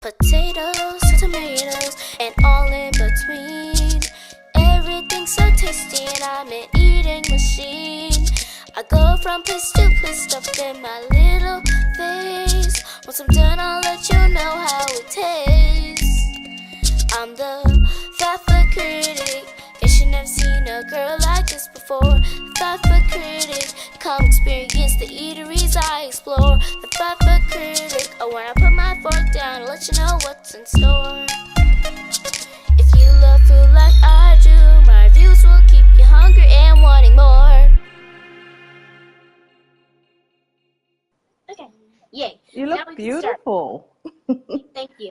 Potatoes to tomatoes and all in between. Everything's so tasty and I'm an eating machine. I go from place to place, stuffed in my little face. Once I'm done, I'll let you know how it tastes. I'm the fat food critic. Guess you never seen a girl like this before. The fat food critic, come experience the eateries I explore. The fat food critic, oh, when I put my fork down, I'll let you know what's in store. If you love food like I do, my reviews will keep you hungry and wanting more. Okay, yay. You Now look we can start. beautiful. Thank you.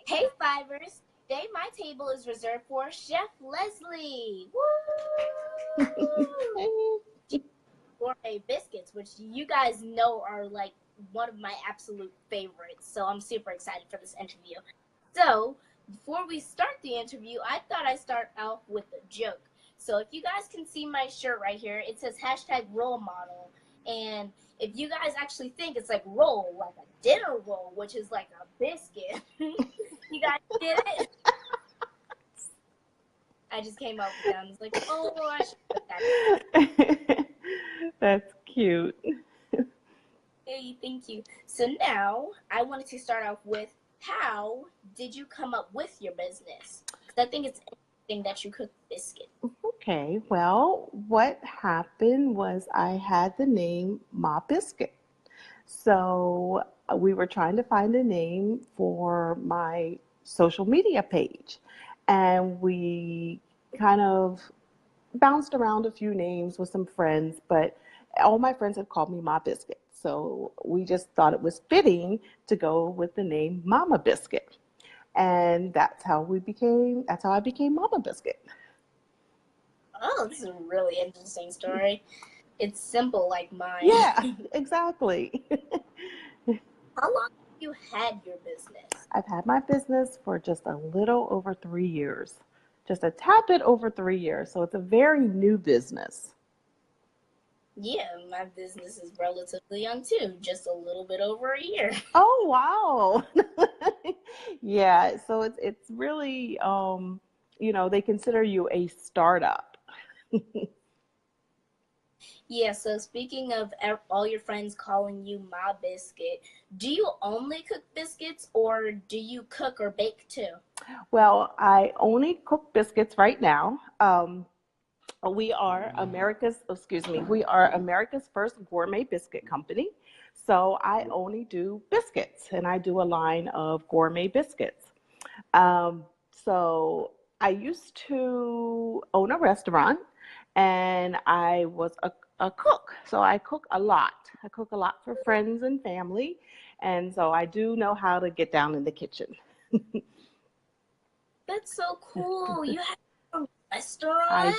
Hey, Fivers. Today my table is reserved for Chef Leslie. Woo! Gourmet biscuits, which you guys know are like one of my absolute favorites. So I'm super excited for this interview. So before we start the interview, I thought I'd start off with a joke. So if you guys can see my shirt right here, it says hashtag role model. And if you guys actually think it's like roll, like a dinner roll, which is like a biscuit, you guys get it? I just came up with that. I was like, oh, I should put that. That's cute. Hey, thank you. So now I wanted to start off with, how did you come up with your business? Because I think it's interesting that you cook biscuit. Okay, well, what happened was I had the name Ma Biscuit. So we were trying to find a name for my social media page. And we kind of bounced around a few names with some friends, but all my friends had called me Ma Biscuit. So we just thought it was fitting to go with the name Mama Biscuit. And that's how I became Mama Biscuit. Oh, this is a really interesting story. It's simple like mine. Yeah, exactly. How long have you had your business? I've had my business for just a little over 3 years, just a tad bit over 3 years. So it's a very new business. Yeah, my business is relatively young too, just a little bit over a year. Oh, wow. Yeah, so it's really they consider you a startup. Yeah, so speaking of all your friends calling you Ma Biscuit, do you only cook biscuits or do you cook or bake too? Well, I only cook biscuits right now. We are America's first gourmet biscuit company. So I only do biscuits and I do a line of gourmet biscuits. Um, so I used to own a restaurant and I was a cook. So I cook a lot. I cook a lot for friends and family. And so I do know how to get down in the kitchen. That's so cool. You have a restaurant? I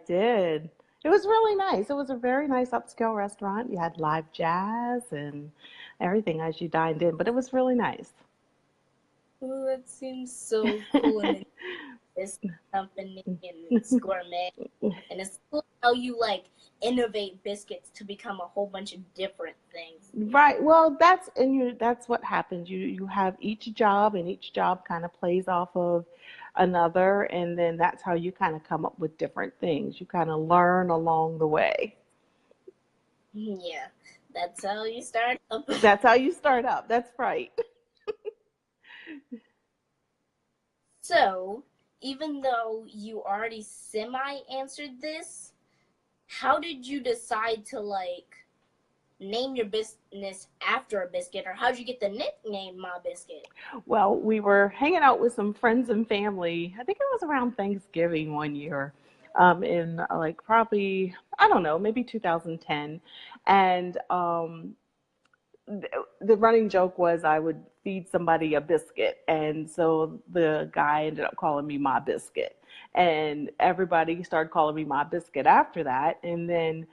did. It was really nice. It was a very nice upscale restaurant. You had live jazz and everything as you dined in, but it was really nice. Oh, that seems so cool. And this company and it's gourmet. And it's cool how you like innovate biscuits to become a whole bunch of different things. Right. Well, that's what happens. You have each job and each job kind of plays off of another, and then that's how you kind of come up with different things. You kind of learn along the way. Yeah, that's how you start up. That's how you start up. That's right. So, even though you already semi-answered this, how did you decide to like name your business after a biscuit, or how did you get the nickname Ma Biscuit? Well, we were hanging out with some friends and family. I think it was around Thanksgiving one year, in like probably, I don't know, maybe 2010. And the running joke was I would feed somebody a biscuit. And so the guy ended up calling me Ma Biscuit. And everybody started calling me Ma Biscuit after that. And then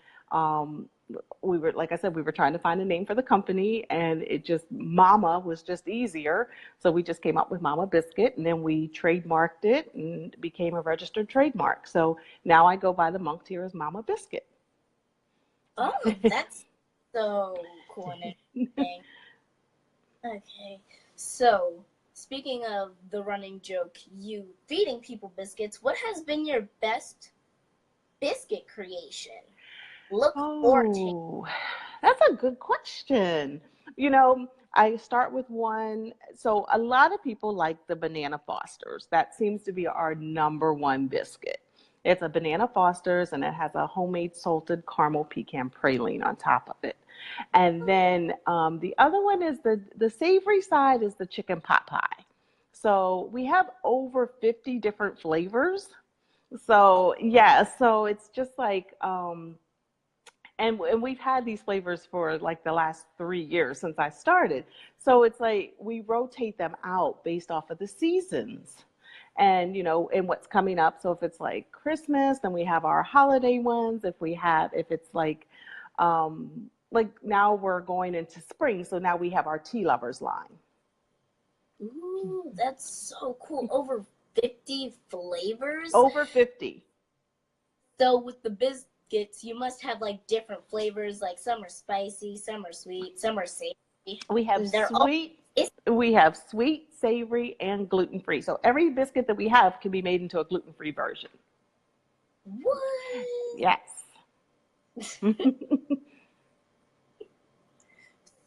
like I said, we were trying to find a name for the company, and Mama was just easier. So we just came up with Mama Biscuit, and then we trademarked it and it became a registered trademark. So now I go by the Monctier as Mama Biscuit. Oh, that's so cool and interesting. Okay, So, speaking of the running joke, you feeding people biscuits, what has been your best biscuit creation? Look forward to. Oh, that's a good question. I start with one. So a lot of people like the banana Fosters. That seems to be our number one biscuit. It's a banana Fosters and it has a homemade salted caramel pecan praline on top of it. And then the other one is the savory side is the chicken pot pie. So we have over 50 different flavors. So yeah, so it's just like and we've had these flavors for like the last 3 years since I started. So it's like we rotate them out based off of the seasons and and what's coming up. So if it's like Christmas, then we have our holiday ones. If it's like now we're going into spring, so now we have our tea lovers line. Ooh, that's so cool. Over 50 flavors. Over 50. So with the biscuits, you must have like different flavors. Like some are spicy, some are sweet, some are savory. We have And they're all. sweet, savory, and gluten free. So every biscuit that we have can be made into a gluten free version. What? Yes.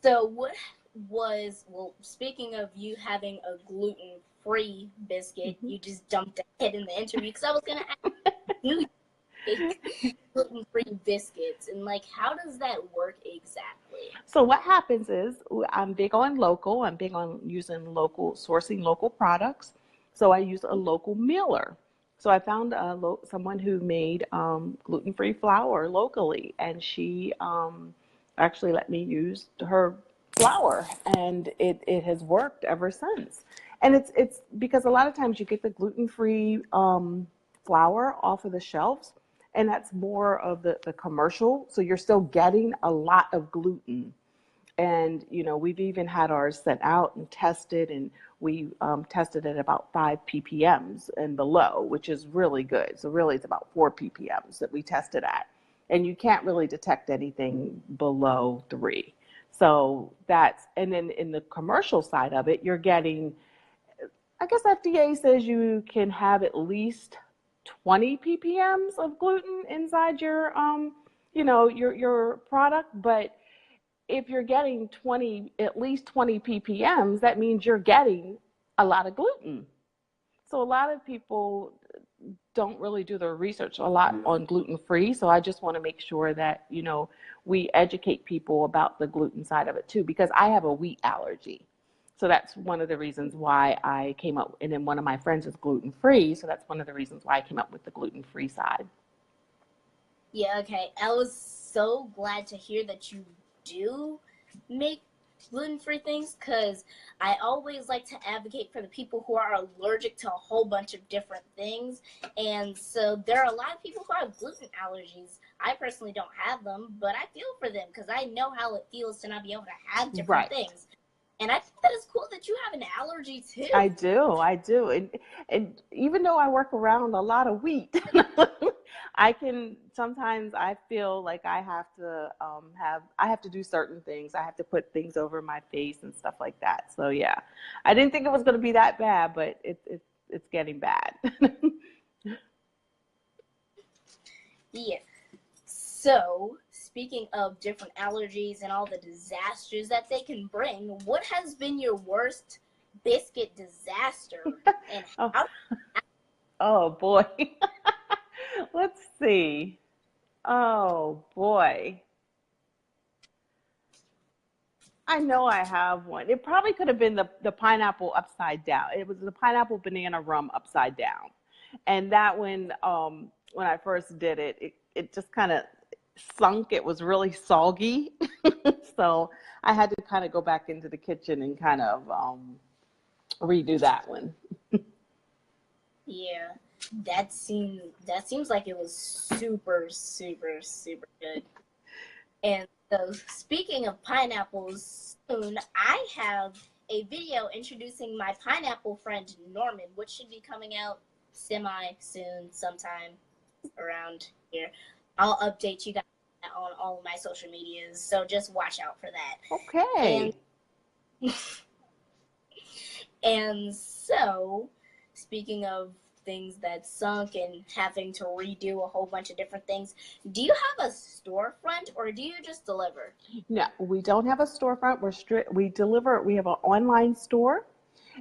So what well, speaking of you having a gluten-free biscuit, you just jumped ahead in the interview because I was gonna ask you make gluten-free biscuits and like how does that work exactly? So what happens is I'm big on local. I'm big on sourcing local products. So I use a local miller. So I found someone who made gluten-free flour locally, and she actually let me use her flour, and it has worked ever since. And it's because a lot of times you get the gluten-free flour off of the shelves, and that's more of the commercial. So you're still getting a lot of gluten. And, we've even had ours sent out and tested, and we tested at about 5 ppms and below, which is really good. So really it's about 4 ppms that we tested at. And you can't really detect anything below 3. So and then in the commercial side of it, you're getting, I guess FDA says you can have at least 20 ppms of gluten inside your product. But if you're getting at least 20 ppms, that means you're getting a lot of gluten. So a lot of people don't really do their research a lot on gluten free. So I just want to make sure that, we educate people about the gluten side of it too, because I have a wheat allergy. So that's one of the reasons why I came up, and then one of my friends is gluten free. So that's one of the reasons why I came up with the gluten free side. Yeah, okay. I was so glad to hear that you do make gluten-free things because I always like to advocate for the people who are allergic to a whole bunch of different things. And so there are a lot of people who have gluten allergies. I personally don't have them, but I feel for them because I know how it feels to not be able to have different Right. things. And I think that is cool that you have an allergy too. I do. And even though I work around a lot of wheat, sometimes I feel like I have to do certain things. I have to put things over my face and stuff like that. So yeah, I didn't think it was going to be that bad, but it's getting bad. Yeah. So, speaking of different allergies and all the disasters that they can bring, what has been your worst biscuit disaster? And Oh, how? oh boy. Let's see. Oh boy. I know I have one. It probably could have been the pineapple upside down. It was the pineapple banana rum upside down. And that one, when I first did it, it just kind of sunk. It was really soggy. So I had to kind of go back into the kitchen and kind of redo that one. Yeah, that seems like it was super, super, super good. And so, speaking of pineapples, soon I have a video introducing my pineapple friend Norman, which should be coming out semi soon, sometime around here. I'll update you guys on all of my social medias, so just watch out for that. And Okay. And so, speaking of things that sunk and having to redo a whole bunch of different things, do you have a storefront or do you just deliver? No, we don't have a storefront. We deliver. We have an online store,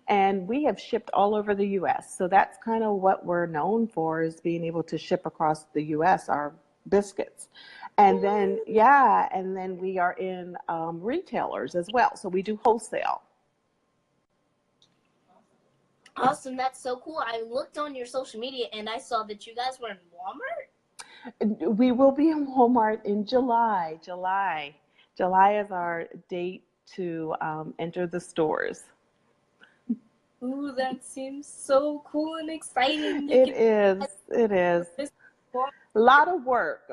and we have shipped all over the U.S. So that's kind of what we're known for, is being able to ship across the U.S. our biscuits. And then, yeah, and then we are in retailers as well. So we do wholesale. Awesome, that's so cool. I looked on your social media and I saw that you guys were in Walmart. We will be in Walmart in July. July is our date to enter the stores. Ooh, that seems so cool and exciting. It is. It is. A lot of work.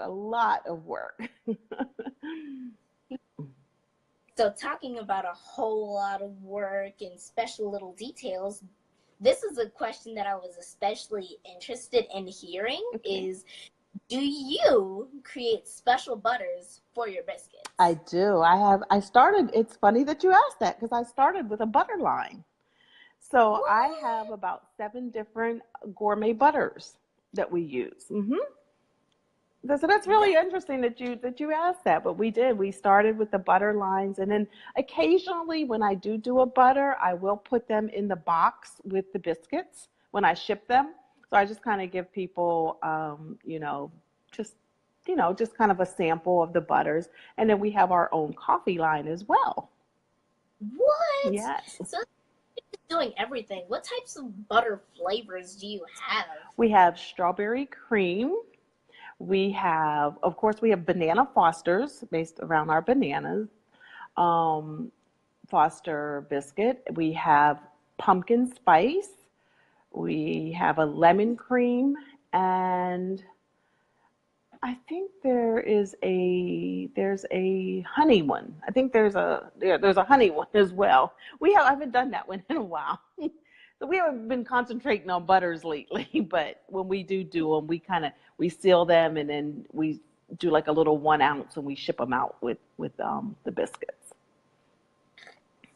So talking about a whole lot of work and special little details, this is a question that I was especially interested in hearing. Okay. Is, do you create special butters for your biscuits? I do. I started, it's funny that you asked that, because I started with a butter line. So What? I have about 7 different gourmet butters that we use. So that's really interesting that you asked that. But we started with the butter lines, and then occasionally when I do a butter, I will put them in the box with the biscuits when I ship them. So I just kind of give people, just kind of a sample of the butters, and then we have our own coffee line as well. What? Yes. So doing everything. What types of butter flavors do you have? We have strawberry cream. We have, of course, we have banana Fosters based around our bananas. Foster biscuit. We have pumpkin spice. We have a lemon cream, and I think there's a honey one. I think there's a honey one as well. I haven't done that one in a while. So we haven't been concentrating on butters lately, but when we do them, we seal them, and then we do like a little 1 ounce, and we ship them out with the biscuits.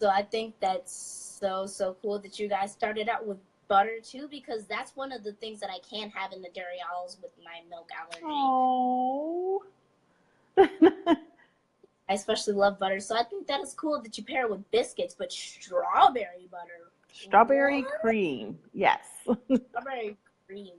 So I think that's so cool that you guys started out with butter too, because that's one of the things that I can't have in the dairy aisles with my milk allergy. Oh. I especially love butter, so I think that is cool that you pair it with biscuits, but strawberry butter. Strawberry What? cream, yes. Strawberry cream.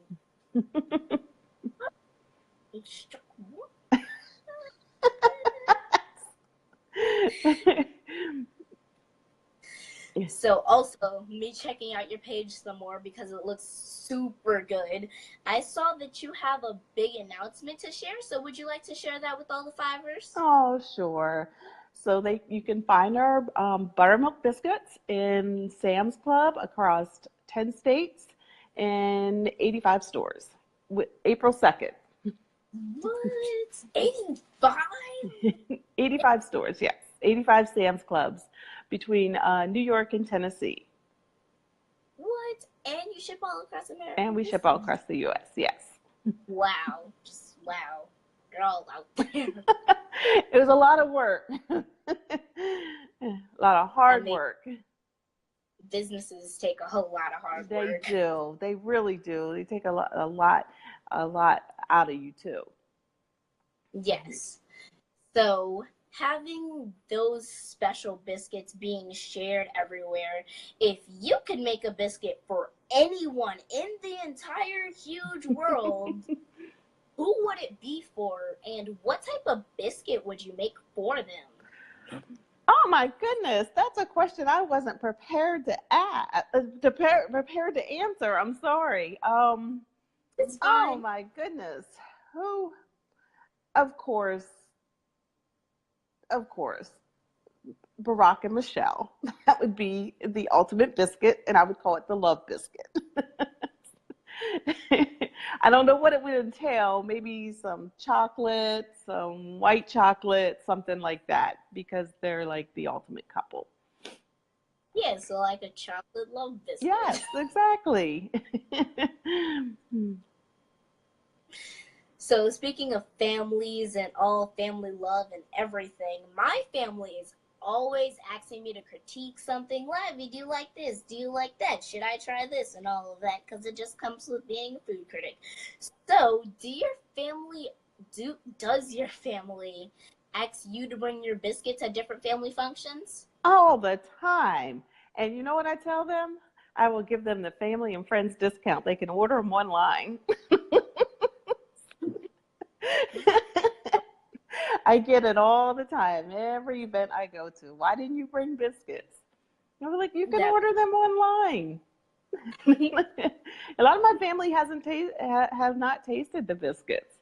So also, me checking out your page some more because it looks super good. I saw that you have a big announcement to share, so would you like to share that with all the fivers? Oh, sure. So you can find our buttermilk biscuits in Sam's Club across 10 states and 85 stores with April 2nd. What? 85? 85 stores, yes. 85 Sam's Clubs between New York and Tennessee. What? And you ship all across America? And we ship all across the U.S., yes. Wow. Just wow. You're all out there. It was a lot of work. A lot of hard work. Businesses take a whole lot of hard work. They do. They really do. They take a lot out of you too. Yes. So having those special biscuits being shared everywhere, if you could make a biscuit for anyone in the entire huge world, who would it be for, and what type of biscuit would you make for them? Oh my goodness, that's a question I wasn't prepared to ask, prepared to answer. I'm sorry. It's fine. Oh my goodness. Who? Of course, Barack and Michelle. That would be the ultimate biscuit, and I would call it the love biscuit. I don't know what it would entail. Maybe some chocolate, some white chocolate, something like that, because they're like the ultimate couple. Yeah, so like a chocolate love biscuit. Yes, exactly. So speaking of families and all family love and everything, my family is always asking me to critique something. Levy, do you like this? Do you like that? Should I try this? And all of that, because it just comes with being a food critic. So, does your family ask you to bring your biscuits at different family functions? All the time. And you know what I tell them? I will give them the family and friends discount. They can order them online. I get it all the time. Every event I go to. Why didn't you bring biscuits? I was like, you can order them online. A lot of my family have not tasted the biscuits.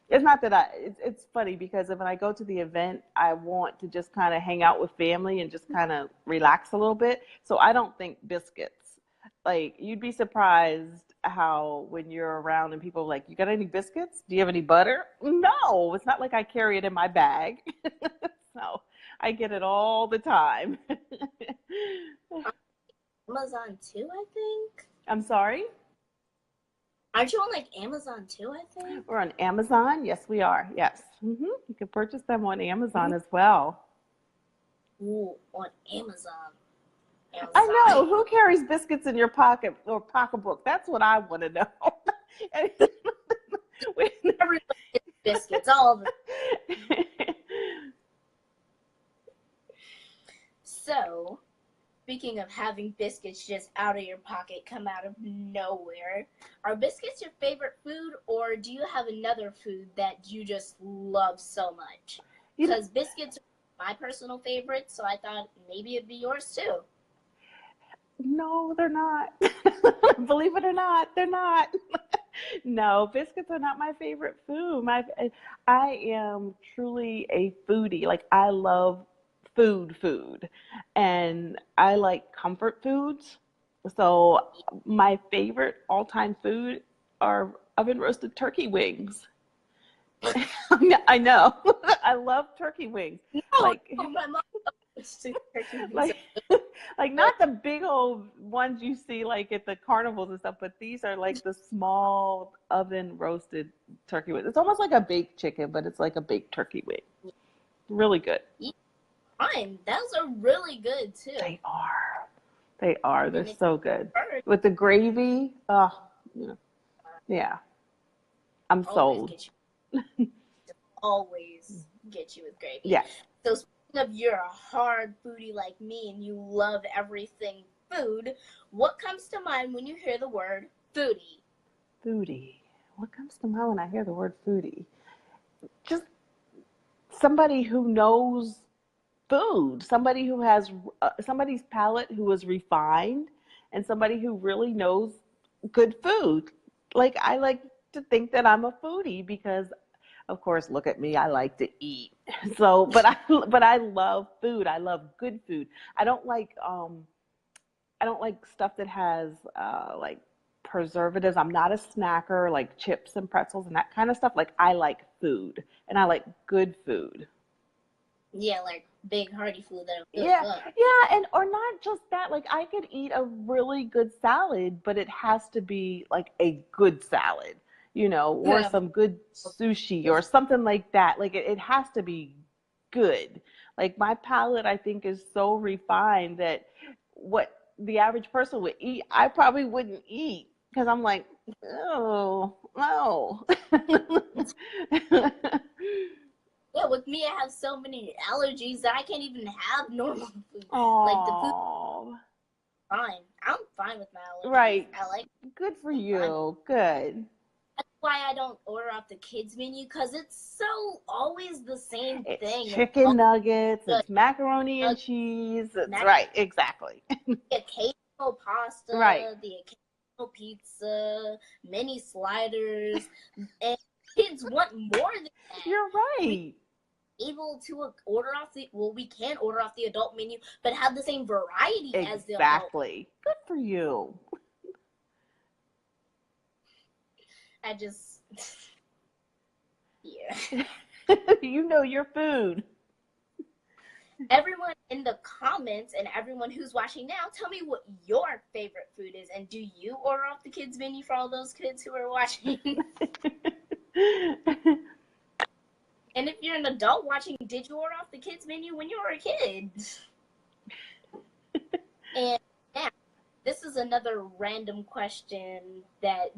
It's not that it's funny because when I go to the event, I want to just kind of hang out with family and just kind of relax a little bit. So I don't think biscuits. Like, you'd be surprised how when you're around and people are like, you got any biscuits? Do you have any butter? No, it's not like I carry it in my bag. So I get it all the time. Amazon too, I think. I'm sorry? Aren't you on like Amazon too, I think? We're on Amazon. Yes, we are. Yes. You can purchase them on Amazon as well. Ooh, on Amazon. I know. Who carries biscuits in your pocket or pocketbook? That's what I want to know. Everybody gets biscuits, all of them. So, speaking of having biscuits just out of your pocket, come out of nowhere, are biscuits your favorite food, or do you have another food that you just love so much? Because biscuits are my personal favorite, so I thought maybe it'd be yours too. No, they're not. Believe it or not, they're not. No, biscuits are not my favorite food. I am truly a foodie. Like, I love food, and I like comfort foods. So my favorite all-time food are oven roasted turkey wings. I know. I love turkey wings. No, my mom loves turkey wings. Like not the big old ones you see like at the carnivals and stuff, but these are like the small oven roasted turkey wings. It's almost like a baked chicken, but it's like a baked turkey wing. Really good. Yeah, fine. Those are really good too. They are. They're so good. With the gravy, yeah. I'm sold. Always get you with gravy. Yes. So speaking of, you're a hard foodie like me and you love everything food, what comes to mind when you hear the word foodie? Foodie. What comes to mind when I hear the word foodie? Just somebody who knows food, somebody who has somebody's palate who is refined, and somebody who really knows good food. Like, I like to think that I'm a foodie because, of course, look at me, I like to eat. So, but I love food. I love good food. I don't like stuff that has like preservatives. I'm not a snacker, like chips and pretzels and that kind of stuff. Like, I like food, and I like good food. Yeah, like big hearty food that fills up. Yeah, and or not just that. Like, I could eat a really good salad, but it has to be like a good salad, or some good sushi or something like that. Like, it has to be good. Like, my palate, I think, is so refined that what the average person would eat, I probably wouldn't eat because I'm like, oh, no. Yeah, with me, I have so many allergies that I can't even have normal food. Aww. Like, the food, fine. I'm fine with my allergies. Right. I like. Good for you. Good. That's why I don't order off the kids menu, because it's so always the same thing. It's chicken nuggets. It's macaroni and cheese. That's right. Exactly. The occasional pasta. Right. The occasional pizza. Mini sliders. And kids want more than that. You're right. Able to order off we can order off the adult menu, but have the same variety as the adult. Exactly. Good for you. I just, yeah. You know your food. Everyone in the comments and everyone who's watching now, tell me what your favorite food is, and do you order off the kids menu for all those kids who are watching? And if you're an adult watching, did you order off the kids menu when you were a kid? And now, this is another random question that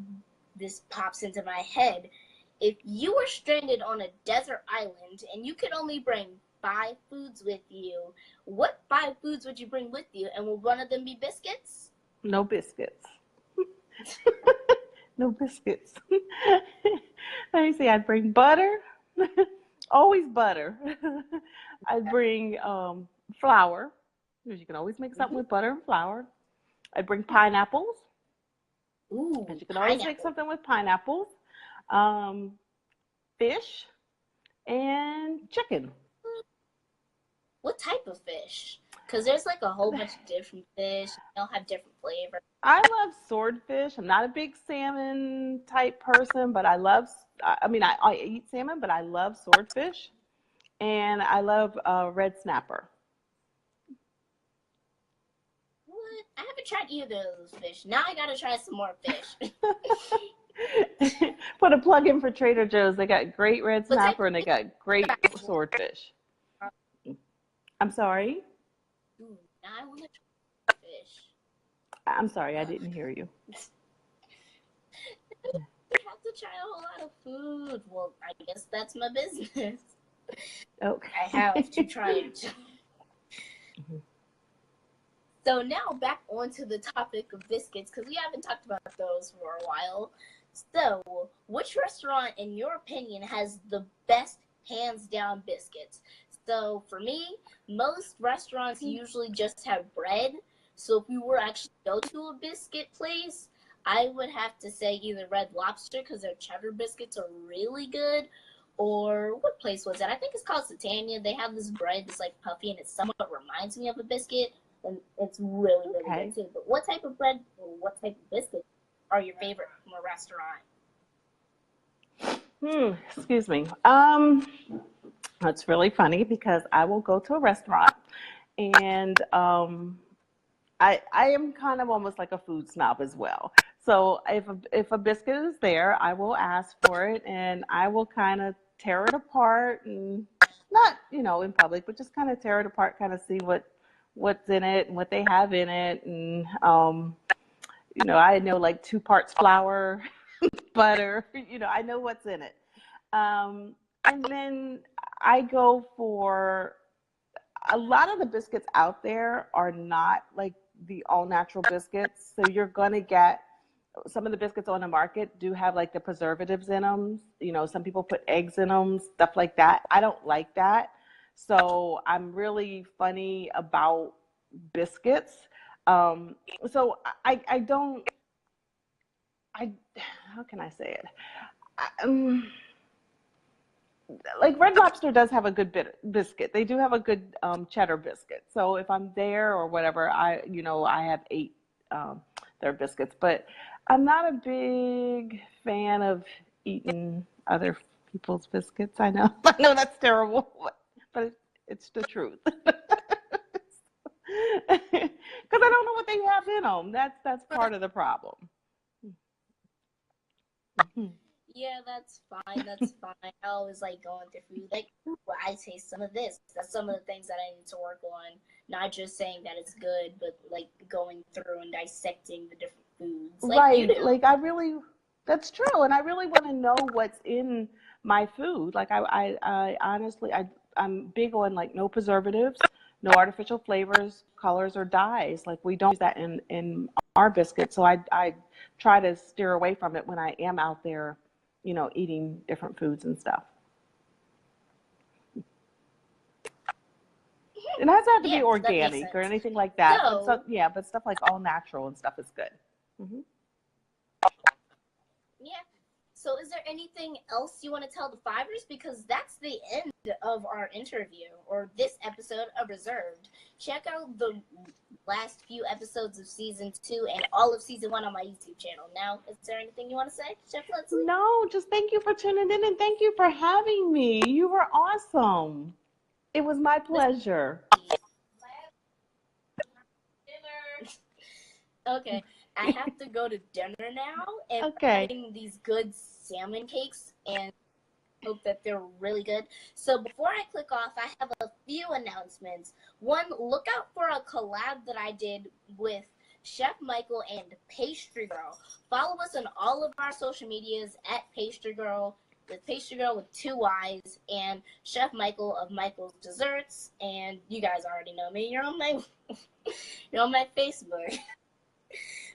this pops into my head. If you were stranded on a desert island and you could only bring 5 foods with you, what 5 foods would you bring with you? And would one of them be biscuits? No biscuits. No biscuits. Let me see. I'd bring butter. Always butter. I'd bring flour, because you can always make something with butter and flour. I'd bring pineapples, Ooh, because you can always make something with pineapples. Fish and chicken. What type of fish? Because there's like a whole bunch of different fish. They all have different flavors. I love swordfish. I'm not a big salmon type person, but I eat salmon, but I love swordfish. And I love red snapper. What? I haven't tried either of those fish. Now I gotta try some more fish. Put a plug in for Trader Joe's. They got great red snapper and they got great swordfish. I'm sorry? Ooh, now I want to try fish. I'm sorry, I didn't hear you. You have to try a whole lot of food. Well, I guess that's my business. Okay. I have to try it. So now back onto the topic of biscuits, because we haven't talked about those for a while. So, which restaurant, in your opinion, has the best hands down biscuits? So for me, most restaurants usually just have bread. So if we were actually go to a biscuit place, I would have to say either Red Lobster, because their cheddar biscuits are really good, or what place was that? I think it's called Satania. They have this bread that's like puffy and it somewhat reminds me of a biscuit, and it's really, really good too. But what type of bread or what type of biscuit are your favorite from a restaurant? Excuse me. That's really funny because I will go to a restaurant and I am kind of almost like a food snob as well. So if a biscuit is there, I will ask for it and I will kind of tear it apart, and not, in public, but just kind of tear it apart, kind of see what's in it and what they have in it. And I know like 2 parts flour, butter, I know what's in it. And then I go for a lot of the biscuits out there are not like the all natural biscuits. So you're going to get some of the biscuits on the market do have like the preservatives in them. Some people put eggs in them, stuff like that. I don't like that. So I'm really funny about biscuits. So I don't, how can I say it? Like Red Lobster does have a good biscuit. They do have a good cheddar biscuit. So if I'm there or whatever, I have ate their biscuits. But I'm not a big fan of eating other people's biscuits. I know that's terrible, but it's the truth. Because I don't know what they have in them. That's part of the problem. Yeah, that's fine. That's fine. I always like going through food. Like, well, I taste some of this. That's some of the things that I need to work on. Not just saying that it's good, but like going through and dissecting the different foods. Like right. You do. Like that's true. And I really want to know what's in my food. Like I honestly, I'm big on like no preservatives, no artificial flavors, colors, or dyes. Like we don't use that in our biscuits. So I try to steer away from it when I am out there, eating different foods and stuff. It doesn't have to be organic or anything like that. But stuff like all natural and stuff is good. Mm-hmm. Yeah. So is there anything else you want to tell the Fivers? Because that's the end of our interview, or this episode of Reserved. Check out the last few episodes of season 2 and all of season 1 on my YouTube channel. Now, is there anything you want to say, Chef Leslie? No, just thank you for tuning in and thank you for having me. You were awesome. It was my pleasure. Okay, I have to go to dinner now, and Okay. I'm having these good salmon cakes, and Hope that they're really good. So before I click off, I have a few announcements. One, look out for a collab that I did with Chef Michael and Pastry Girl. Follow us on all of our social medias at Pastry Girl, with Pastry Girl with 2 Y's, and Chef Michael of Michael's Desserts. And you guys already know me. You're on my you're on my Facebook.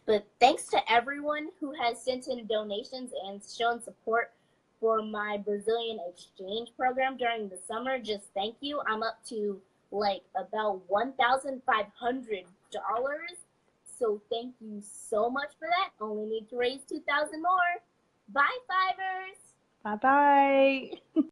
But thanks to everyone who has sent in donations and shown support for my Brazilian exchange program during the summer. Just thank you. I'm up to like about $1,500. So thank you so much for that. Only need to raise 2,000 more. Bye, Fivers. Bye bye.